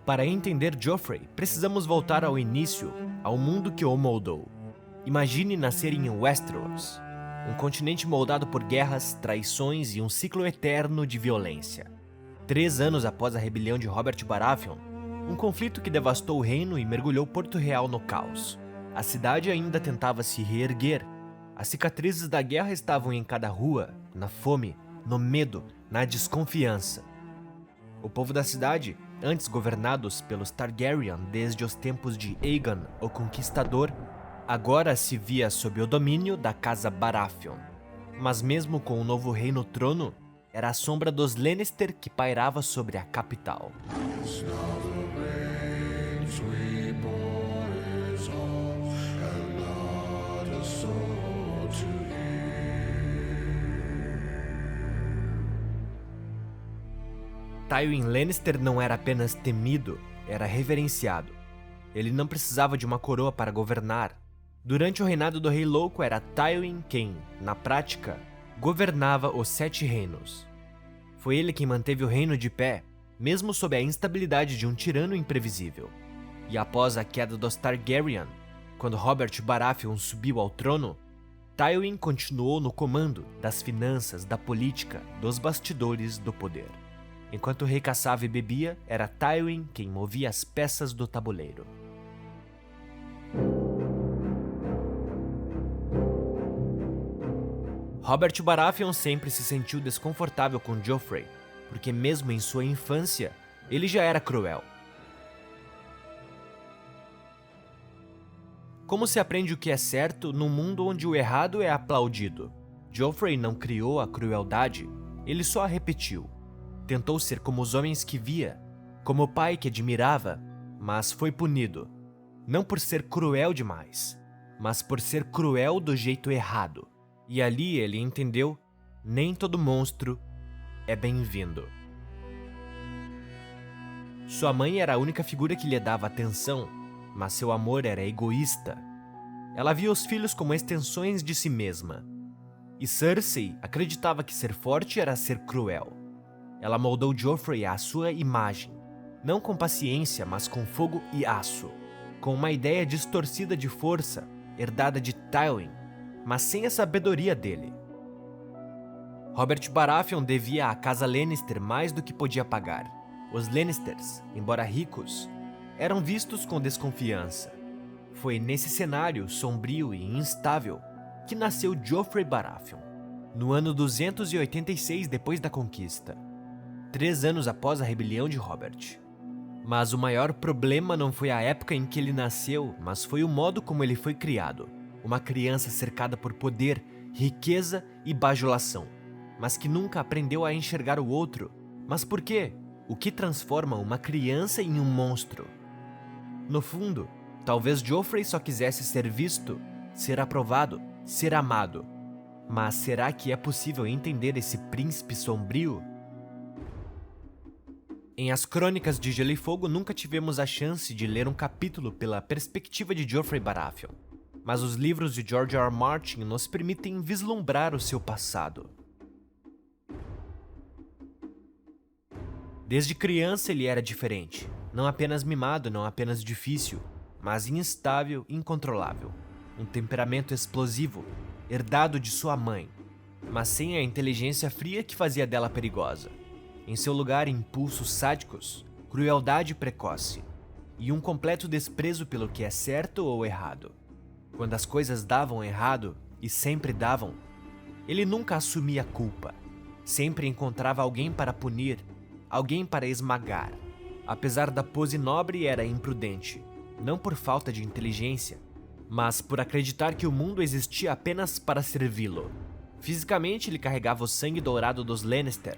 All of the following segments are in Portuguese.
Para entender Joffrey, precisamos voltar ao início, ao mundo que o moldou. Imagine nascer em Westeros, um continente moldado por guerras, traições e um ciclo eterno de violência. 3 anos após a rebelião de Robert Baratheon, um conflito que devastou o reino e mergulhou Porto Real no caos. A cidade ainda tentava se reerguer. As cicatrizes da guerra estavam em cada rua, na fome, no medo, na desconfiança. O povo da cidade, antes governados pelos Targaryen desde os tempos de Aegon, o Conquistador, agora se via sob o domínio da Casa Baratheon. Mas mesmo com o novo rei no trono, era a sombra dos Lannister que pairava sobre a capital. Tywin Lannister não era apenas temido, era reverenciado. Ele não precisava de uma coroa para governar. Durante o reinado do Rei Louco era Tywin quem, na prática, governava os 7 reinos. Foi ele quem manteve o reino de pé, mesmo sob a instabilidade de um tirano imprevisível. E após a queda dos Targaryen, quando Robert Baratheon subiu ao trono, Tywin continuou no comando das finanças, da política, dos bastidores do poder. Enquanto o rei caçava e bebia, era Tywin quem movia as peças do tabuleiro. Robert Baratheon sempre se sentiu desconfortável com Joffrey, porque mesmo em sua infância, ele já era cruel. Como se aprende o que é certo num mundo onde o errado é aplaudido? Joffrey não criou a crueldade, ele só a repetiu. Tentou ser como os homens que via, como o pai que admirava, mas foi punido. Não por ser cruel demais, mas por ser cruel do jeito errado. E ali ele entendeu, nem todo monstro é bem-vindo. Sua mãe era a única figura que lhe dava atenção, mas seu amor era egoísta. Ela via os filhos como extensões de si mesma. E Cersei acreditava que ser forte era ser cruel. Ela moldou Joffrey à sua imagem, não com paciência, mas com fogo e aço, com uma ideia distorcida de força, herdada de Tywin, mas sem a sabedoria dele. Robert Baratheon devia à casa Lannister mais do que podia pagar. Os Lannisters, embora ricos, eram vistos com desconfiança. Foi nesse cenário sombrio e instável que nasceu Joffrey Baratheon, no ano 286 depois da conquista. 3 anos após a rebelião de Robert. Mas o maior problema não foi a época em que ele nasceu, mas foi o modo como ele foi criado. Uma criança cercada por poder, riqueza e bajulação, mas que nunca aprendeu a enxergar o outro. Mas por quê? O que transforma uma criança em um monstro? No fundo, talvez Joffrey só quisesse ser visto, ser aprovado, ser amado. Mas será que é possível entender esse príncipe sombrio? Em As Crônicas de Gelo e Fogo nunca tivemos a chance de ler um capítulo pela perspectiva de Joffrey Baratheon, mas os livros de George R. R. Martin nos permitem vislumbrar o seu passado. Desde criança ele era diferente, não apenas mimado, não apenas difícil, mas instável e incontrolável. Um temperamento explosivo, herdado de sua mãe, mas sem a inteligência fria que fazia dela perigosa. Em seu lugar, impulsos sádicos, crueldade precoce e um completo desprezo pelo que é certo ou errado. Quando as coisas davam errado, e sempre davam, ele nunca assumia a culpa. Sempre encontrava alguém para punir, alguém para esmagar. Apesar da pose nobre, era imprudente, não por falta de inteligência, mas por acreditar que o mundo existia apenas para servi-lo. Fisicamente, ele carregava o sangue dourado dos Lannister,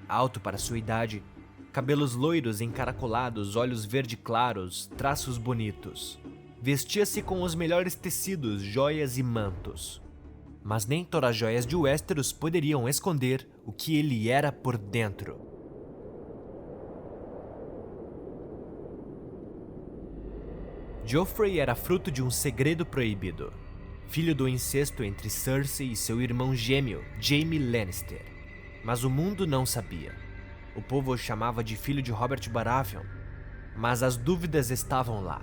alto para sua idade, cabelos loiros encaracolados, olhos verde claros, traços bonitos. Vestia-se com os melhores tecidos, joias e mantos. Mas nem todas as joias de Westeros poderiam esconder o que ele era por dentro. Joffrey era fruto de um segredo proibido, filho do incesto entre Cersei e seu irmão gêmeo, Jaime Lannister. Mas o mundo não sabia. O povo o chamava de filho de Robert Baratheon, Mas as dúvidas estavam lá.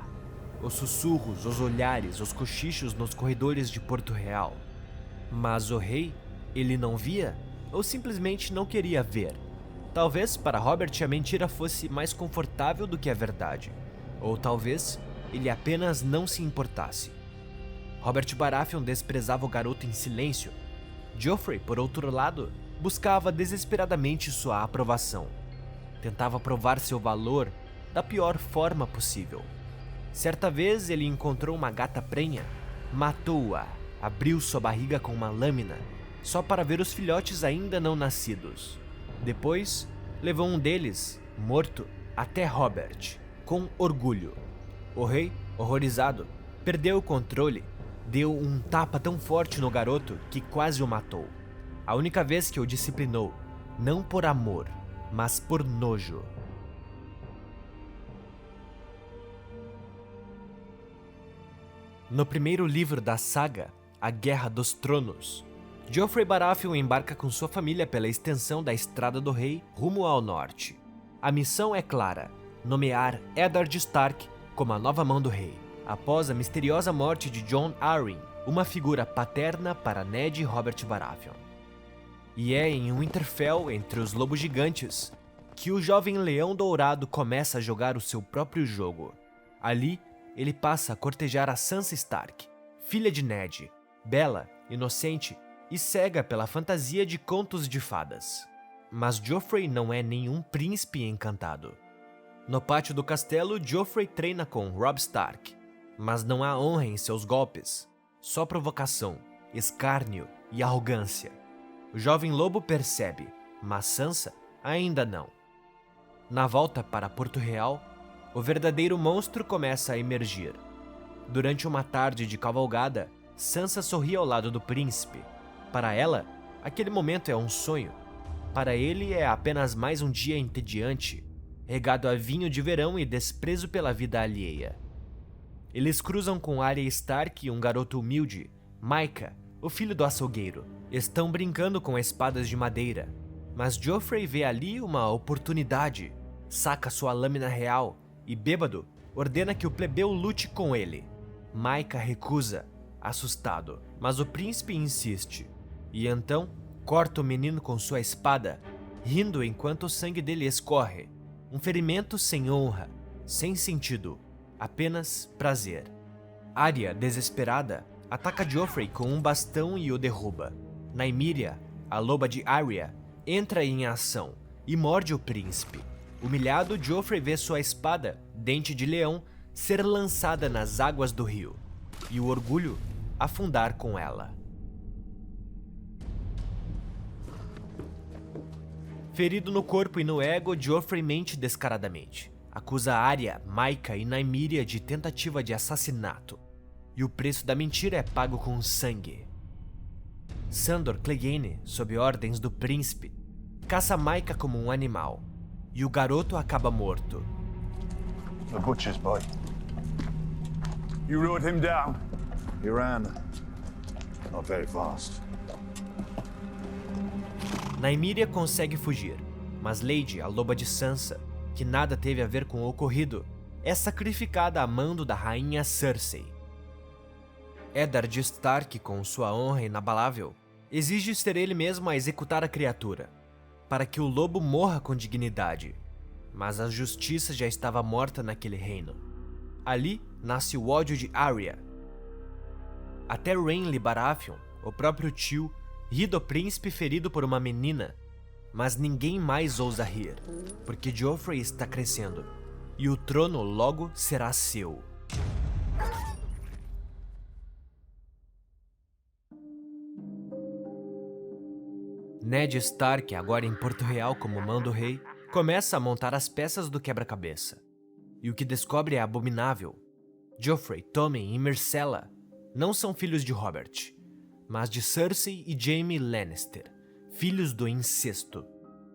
Os sussurros, os olhares, os cochichos nos corredores de Porto Real. Mas o rei, ele não via ou simplesmente não queria ver. Talvez para Robert a mentira fosse mais confortável do que a verdade. Ou talvez ele apenas não se importasse. Robert Baratheon desprezava o garoto em silêncio. Joffrey, por outro lado, buscava desesperadamente sua aprovação. Tentava provar seu valor da pior forma possível. Certa vez ele encontrou uma gata prenha, matou-a, abriu sua barriga com uma lâmina, só para ver os filhotes ainda não nascidos. Depois, levou um deles, morto, até Robert, com orgulho. O rei, horrorizado, perdeu o controle, deu um tapa tão forte no garoto que quase o matou. A única vez que o disciplinou, não por amor, mas por nojo. No primeiro livro da saga, A Guerra dos Tronos, Joffrey Baratheon embarca com sua família pela extensão da Estrada do Rei rumo ao norte. A missão é clara: nomear Eddard Stark como a nova mão do rei, após a misteriosa morte de Jon Arryn, uma figura paterna para Ned e Robert Baratheon. E é em Winterfell, entre os lobos gigantes, que o jovem Leão Dourado começa a jogar o seu próprio jogo. Ali, ele passa a cortejar a Sansa Stark, filha de Ned, bela, inocente e cega pela fantasia de contos de fadas. Mas Joffrey não é nenhum príncipe encantado. No pátio do castelo, Joffrey treina com Robb Stark, mas não há honra em seus golpes, só provocação, escárnio e arrogância. O jovem lobo percebe, mas Sansa ainda não. Na volta para Porto Real, o verdadeiro monstro começa a emergir. Durante uma tarde de cavalgada, Sansa sorri ao lado do príncipe. Para ela, aquele momento é um sonho. Para ele é apenas mais um dia entediante, regado a vinho de verão e desprezo pela vida alheia. Eles cruzam com Arya Stark e um garoto humilde, Mycah, o filho do açougueiro. Estão brincando com espadas de madeira, mas Joffrey vê ali uma oportunidade. Saca sua lâmina real e, bêbado, ordena que o plebeu lute com ele. Mycah recusa, assustado, mas o príncipe insiste. E então, corta o menino com sua espada, rindo enquanto o sangue dele escorre. Um ferimento sem honra, sem sentido, apenas prazer. Arya, desesperada, ataca Joffrey com um bastão e o derruba. Nymeria, a loba de Arya, entra em ação e morde o príncipe. Humilhado, Joffrey vê sua espada, Dente de Leão, ser lançada nas águas do rio, e o orgulho afundar com ela. Ferido no corpo e no ego, Joffrey mente descaradamente. Acusa Arya, Mycah e Nymeria de tentativa de assassinato. E o preço da mentira é pago com sangue. Sandor Clegane, sob ordens do príncipe, caça Mycah como um animal. E o garoto acaba morto. The butcher's boy. You rode him down. He ran. Not very fast. Nymeria consegue fugir, mas Lady, a loba de Sansa, que nada teve a ver com o ocorrido, é sacrificada a mando da rainha Cersei. Eddard Stark, com sua honra inabalável, exige ser ele mesmo a executar a criatura, para que o lobo morra com dignidade. Mas a justiça já estava morta naquele reino. Ali nasce o ódio de Arya. Até Renly Baratheon, o próprio tio, ri do príncipe ferido por uma menina, mas ninguém mais ousa rir, porque Joffrey está crescendo, e o trono logo será seu. Ned Stark, agora em Porto Real como mão do rei, começa a montar as peças do quebra-cabeça. E o que descobre é abominável. Joffrey, Tommen e Myrcella não são filhos de Robert, mas de Cersei e Jaime Lannister, filhos do incesto.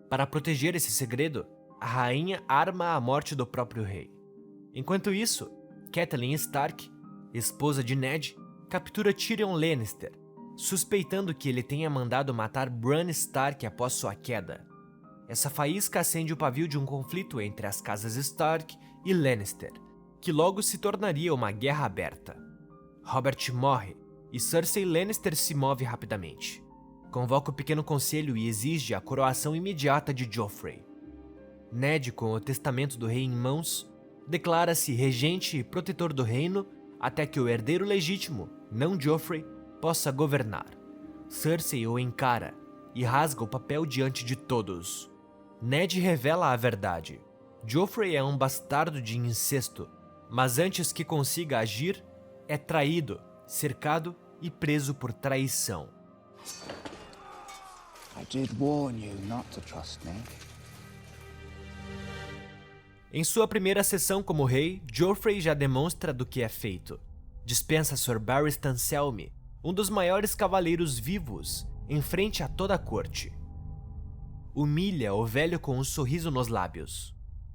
Para proteger esse segredo, a rainha arma a morte do próprio rei. Enquanto isso, Catelyn Stark, esposa de Ned, captura Tyrion Lannister, suspeitando que ele tenha mandado matar Bran Stark após sua queda. Essa faísca acende o pavio de um conflito entre as casas Stark e Lannister, que logo se tornaria uma guerra aberta. Robert morre e Cersei Lannister se move rapidamente. Convoca o pequeno conselho e exige a coroação imediata de Joffrey. Ned, com o testamento do rei em mãos, declara-se regente e protetor do reino até que o herdeiro legítimo, não Joffrey, possa governar. Cersei o encara e rasga o papel diante de todos. Ned revela a verdade. Joffrey é um bastardo de incesto, mas antes que consiga agir, é traído, cercado e preso por traição. I did warn you not to trust me. Em sua primeira sessão como rei, Joffrey já demonstra do que é feito. Dispensa Sir Barristan Selmy, um dos maiores cavaleiros vivos, em frente a toda a corte. Humilha o velho com um sorriso nos lábios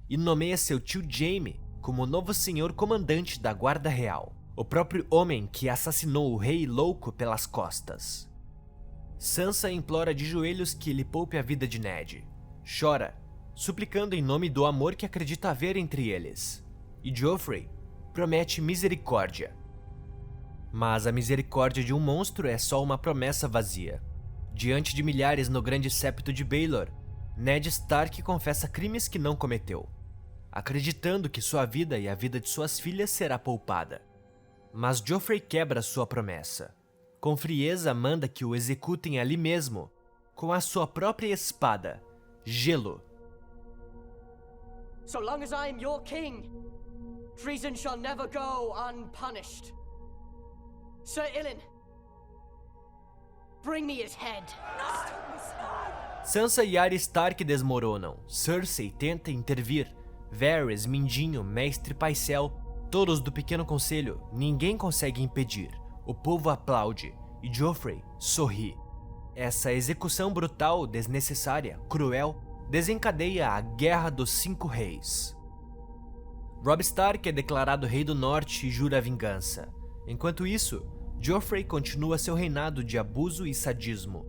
e nomeia seu tio Jaime como novo senhor comandante da Guarda Real, o próprio homem que assassinou o rei louco pelas costas. Sansa implora de joelhos que ele poupe a vida de Ned. Chora, suplicando em nome do amor que acredita haver entre eles. E Joffrey promete misericórdia. Mas a misericórdia de um monstro é só uma promessa vazia. Diante de milhares no grande septo de Baelor, Ned Stark confessa crimes que não cometeu, acreditando que sua vida e a vida de suas filhas será poupada. Mas Joffrey quebra sua promessa. Com frieza manda que o executem ali mesmo, com a sua própria espada, Gelo. So long as I am your king, treason shall never go unpunished. Sir Ilyn, bring me his head. Sansa e Arya Stark desmoronam. Cersei tenta intervir. Varys, Mindinho, Mestre Pycelle, todos do Pequeno Conselho, ninguém consegue impedir. O povo aplaude e Joffrey sorri. Essa execução brutal, desnecessária, cruel, desencadeia a Guerra dos Cinco Reis. Robb Stark é declarado Rei do Norte e jura vingança. Enquanto isso, Joffrey continua seu reinado de abuso e sadismo.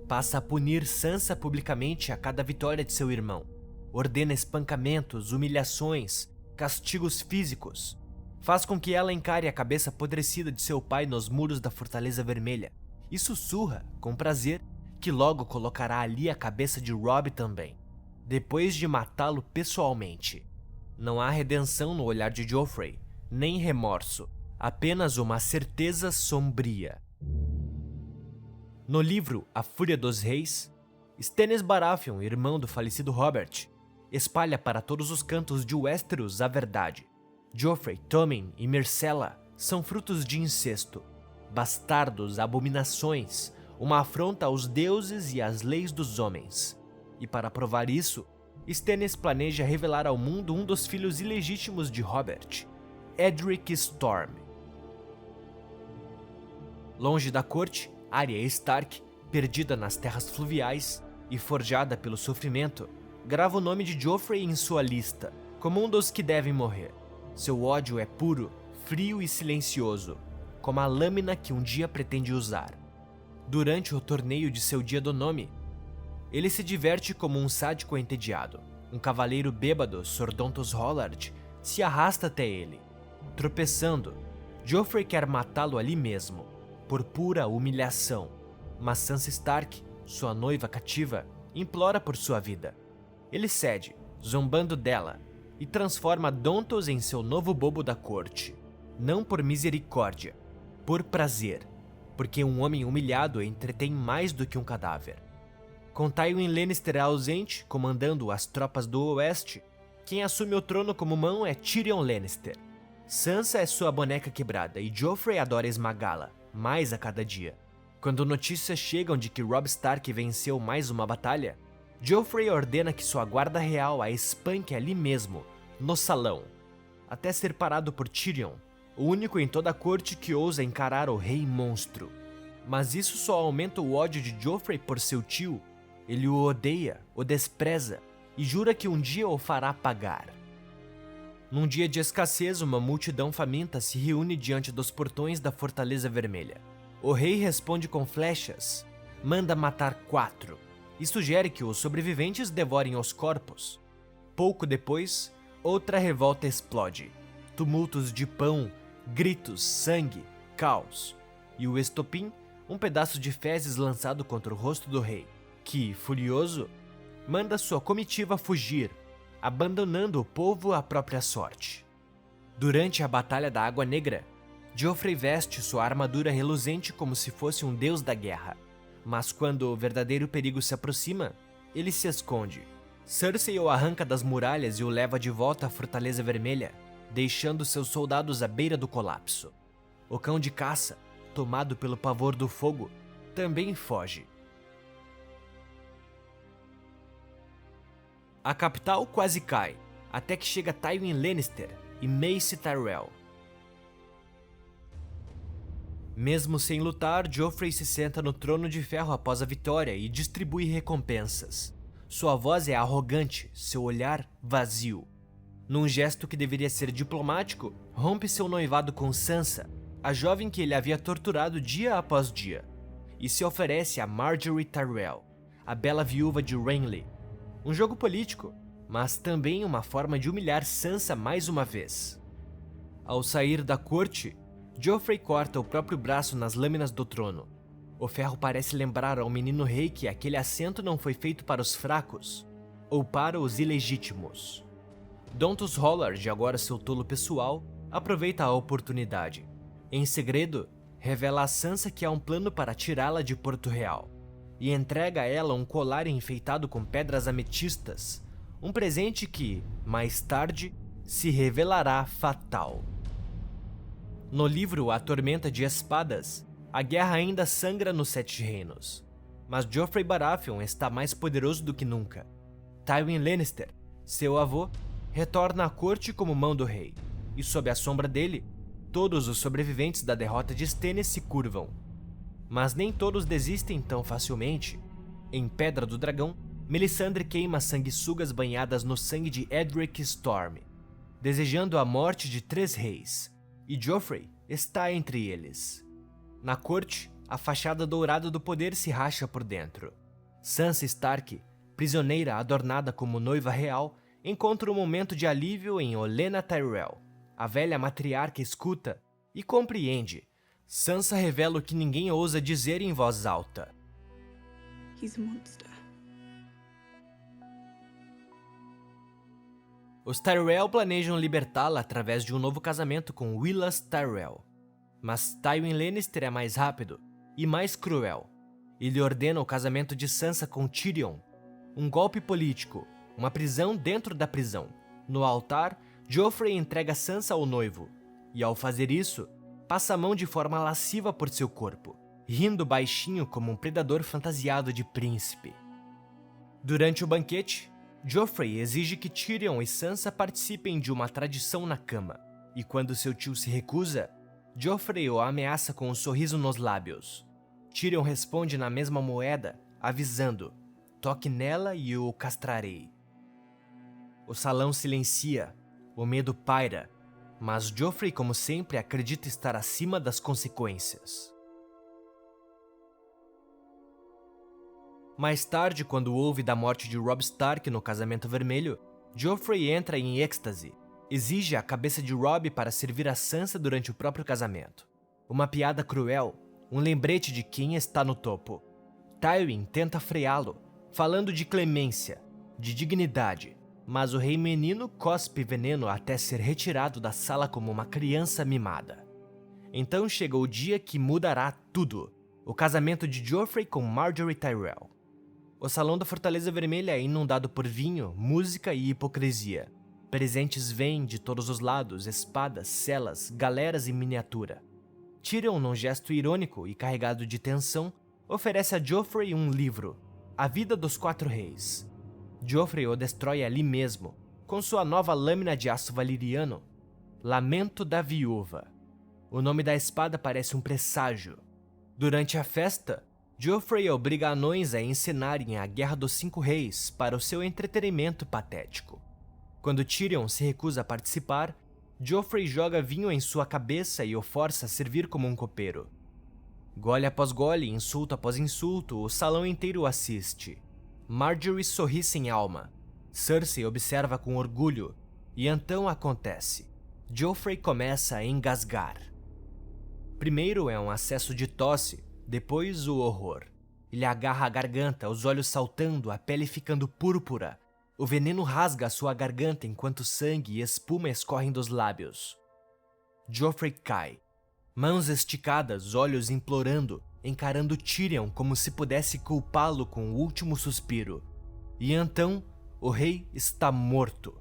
Passa a punir Sansa publicamente a cada vitória de seu irmão. Ordena espancamentos, humilhações, castigos físicos. Faz com que ela encare a cabeça apodrecida de seu pai nos muros da Fortaleza Vermelha e sussurra, com prazer, que logo colocará ali a cabeça de Robb também, depois de matá-lo pessoalmente. Não há redenção no olhar de Joffrey, nem remorso, apenas uma certeza sombria. No livro A Fúria dos Reis, Stannis Baratheon, irmão do falecido Robert, espalha para todos os cantos de Westeros a verdade. Joffrey, Tommen e Myrcella são frutos de incesto, bastardos, abominações, uma afronta aos deuses e às leis dos homens. E para provar isso, Stannis planeja revelar ao mundo um dos filhos ilegítimos de Robert, Edric Storm. Longe da corte, Arya Stark, perdida nas terras fluviais e forjada pelo sofrimento, grava o nome de Joffrey em sua lista, como um dos que devem morrer. Seu ódio é puro, frio e silencioso, como a lâmina que um dia pretende usar. Durante o torneio de seu dia do nome, ele se diverte como um sádico entediado. Um cavaleiro bêbado, Sordontos Hollard, se arrasta até ele. Tropeçando, Joffrey quer matá-lo ali mesmo, por pura humilhação. Mas Sansa Stark, sua noiva cativa, implora por sua vida. Ele cede, zombando dela, e transforma Dontos em seu novo bobo da corte. Não por misericórdia, por prazer, porque um homem humilhado entretém mais do que um cadáver. Com Tywin Lannister ausente, comandando as tropas do Oeste, quem assume o trono como mão é Tyrion Lannister. Sansa é sua boneca quebrada e Joffrey adora esmagá-la, mais a cada dia. Quando notícias chegam de que Robb Stark venceu mais uma batalha, Joffrey ordena que sua guarda real a espanque ali mesmo, no salão, até ser parado por Tyrion, o único em toda a corte que ousa encarar o rei monstro. Mas isso só aumenta o ódio de Joffrey por seu tio. Ele o odeia, o despreza e jura que um dia o fará pagar. Num dia de escassez, uma multidão faminta se reúne diante dos portões da Fortaleza Vermelha. O rei responde com flechas, manda matar 4, e sugere que os sobreviventes devorem os corpos. Pouco depois, outra revolta explode. Tumultos de pão, gritos, sangue, caos. E o estopim, um pedaço de fezes lançado contra o rosto do rei, que, furioso, manda sua comitiva fugir, abandonando o povo à própria sorte. Durante a Batalha da Água Negra, Joffrey veste sua armadura reluzente como se fosse um deus da guerra. Mas quando o verdadeiro perigo se aproxima, ele se esconde. Cersei o arranca das muralhas e o leva de volta à Fortaleza Vermelha, deixando seus soldados à beira do colapso. O cão de caça, tomado pelo pavor do fogo, também foge. A capital quase cai, até que chega Tywin Lannister e Mace Tyrell. Mesmo sem lutar, Joffrey se senta no trono de ferro após a vitória e distribui recompensas. Sua voz é arrogante, seu olhar vazio. Num gesto que deveria ser diplomático, rompe seu noivado com Sansa, a jovem que ele havia torturado dia após dia, e se oferece a Margaery Tyrell, a bela viúva de Renly. Um jogo político, mas também uma forma de humilhar Sansa mais uma vez. Ao sair da corte, Joffrey corta o próprio braço nas lâminas do trono. O ferro parece lembrar ao menino rei que aquele assento não foi feito para os fracos, ou para os ilegítimos. Dontos Hollard, agora seu tolo pessoal, aproveita a oportunidade. Em segredo, revela a Sansa que há um plano para tirá-la de Porto Real, e entrega a ela um colar enfeitado com pedras ametistas, um presente que, mais tarde, se revelará fatal. No livro A Tormenta de Espadas, a guerra ainda sangra nos Sete Reinos, mas Joffrey Baratheon está mais poderoso do que nunca. Tywin Lannister, seu avô, retorna à corte como mão do rei, e sob a sombra dele, todos os sobreviventes da derrota de Stannis se curvam. Mas nem todos desistem tão facilmente. Em Pedra do Dragão, Melisandre queima sanguessugas banhadas no sangue de Edric Storm, desejando a morte de 3 reis, e Joffrey está entre eles. Na corte, a fachada dourada do poder se racha por dentro. Sansa Stark, prisioneira adornada como noiva real, encontra um momento de alívio em Olenna Tyrell. A velha matriarca escuta e compreende. Sansa revela o que ninguém ousa dizer em voz alta. He's a monster. Os Tyrell planejam libertá-la através de um novo casamento com Willas Tyrell. Mas Tywin Lannister é mais rápido e mais cruel. Ele ordena o casamento de Sansa com Tyrion. Um golpe político, uma prisão dentro da prisão. No altar, Joffrey entrega Sansa ao noivo, e ao fazer isso, passa a mão de forma lasciva por seu corpo, rindo baixinho como um predador fantasiado de príncipe. Durante o banquete, Joffrey exige que Tyrion e Sansa participem de uma tradição na cama, e quando seu tio se recusa, Joffrey o ameaça com um sorriso nos lábios. Tyrion responde na mesma moeda, avisando: toque nela e eu o castrarei. O salão silencia, o medo paira, mas Joffrey, como sempre, acredita estar acima das consequências. Mais tarde, quando ouve da morte de Robb Stark no Casamento Vermelho, Joffrey entra em êxtase. Exige a cabeça de Robb para servir a Sansa durante o próprio casamento. Uma piada cruel, um lembrete de quem está no topo. Tywin tenta freá-lo, falando de clemência, de dignidade, mas o rei menino cospe veneno até ser retirado da sala como uma criança mimada. Então chega o dia que mudará tudo, o casamento de Joffrey com Margaery Tyrell. O salão da Fortaleza Vermelha é inundado por vinho, música e hipocrisia. Presentes vêm de todos os lados, espadas, selas, galeras e miniatura. Tyrion, num gesto irônico e carregado de tensão, oferece a Joffrey um livro, A Vida dos Quatro Reis. Joffrey o destrói ali mesmo, com sua nova lâmina de aço valeriano, Lamento da Viúva. O nome da espada parece um presságio. Durante a festa, Joffrey obriga anões a encenarem a Guerra dos Cinco Reis para o seu entretenimento patético. Quando Tyrion se recusa a participar, Joffrey joga vinho em sua cabeça e o força a servir como um copeiro. Gole após gole, insulto após insulto, o salão inteiro assiste. Marjorie sorri sem alma. Cersei observa com orgulho. E então acontece. Joffrey começa a engasgar. Primeiro é um acesso de tosse, depois o horror. Ele agarra a garganta, os olhos saltando, a pele ficando púrpura. O veneno rasga a sua garganta enquanto sangue e espuma escorrem dos lábios. Joffrey cai. Mãos esticadas, olhos implorando, encarando Tyrion como se pudesse culpá-lo com o último suspiro. E então, o rei está morto.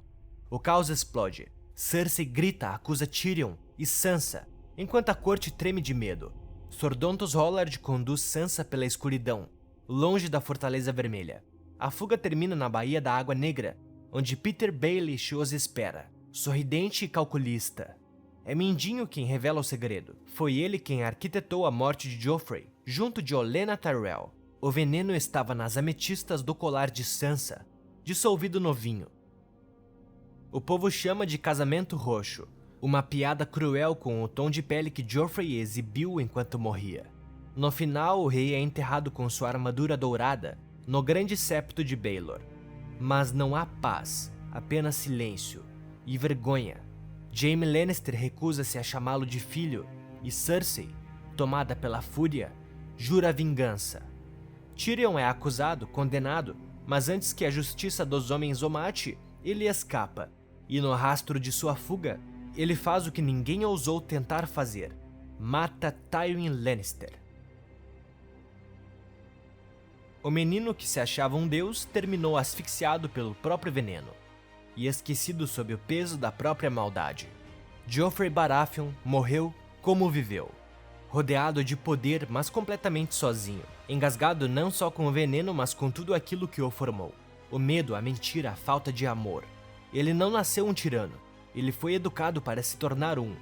O caos explode. Cersei grita, acusa Tyrion e Sansa, enquanto a corte treme de medo. Sordontos Hollard conduz Sansa pela escuridão, longe da Fortaleza Vermelha. A fuga termina na Baía da Água Negra, onde Peter Baelish os espera, sorridente e calculista. É Mindinho quem revela o segredo. Foi ele quem arquitetou a morte de Joffrey, junto de Olenna Tyrell. O veneno estava nas ametistas do colar de Sansa, dissolvido no vinho. O povo chama de casamento roxo, uma piada cruel com o tom de pele que Joffrey exibiu enquanto morria. No final, o rei é enterrado com sua armadura dourada no grande septo de Baelor. Mas não há paz, apenas silêncio e vergonha. Jaime Lannister recusa-se a chamá-lo de filho e Cersei, tomada pela fúria, jura vingança. Tyrion é acusado, condenado, mas antes que a justiça dos homens o mate, ele escapa. E no rastro de sua fuga, ele faz o que ninguém ousou tentar fazer. Mata Tywin Lannister. O menino que se achava um deus terminou asfixiado pelo próprio veneno e esquecido sob o peso da própria maldade. Joffrey Baratheon morreu como viveu, rodeado de poder, mas completamente sozinho, engasgado não só com o veneno, mas com tudo aquilo que o formou. O medo, a mentira, a falta de amor. Ele não nasceu um tirano, ele foi educado para se tornar um,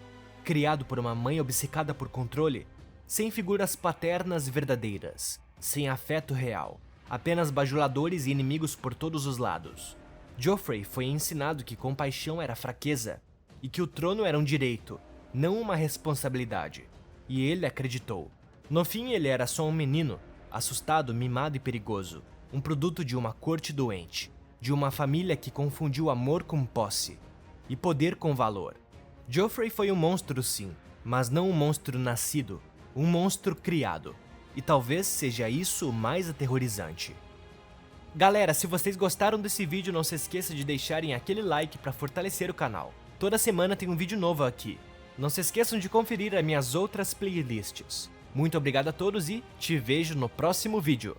criado por uma mãe obcecada por controle, sem figuras paternas verdadeiras, sem afeto real, apenas bajuladores e inimigos por todos os lados. Joffrey foi ensinado que compaixão era fraqueza e que o trono era um direito, não uma responsabilidade, e ele acreditou. No fim, ele era só um menino, assustado, mimado e perigoso, um produto de uma corte doente, de uma família que confundiu amor com posse e poder com valor. Joffrey foi um monstro sim, mas não um monstro nascido, um monstro criado. E talvez seja isso o mais aterrorizante. Galera, se vocês gostaram desse vídeo, não se esqueça de deixarem aquele like para fortalecer o canal. Toda semana tem um vídeo novo aqui. Não se esqueçam de conferir as minhas outras playlists. Muito obrigado a todos e te vejo no próximo vídeo.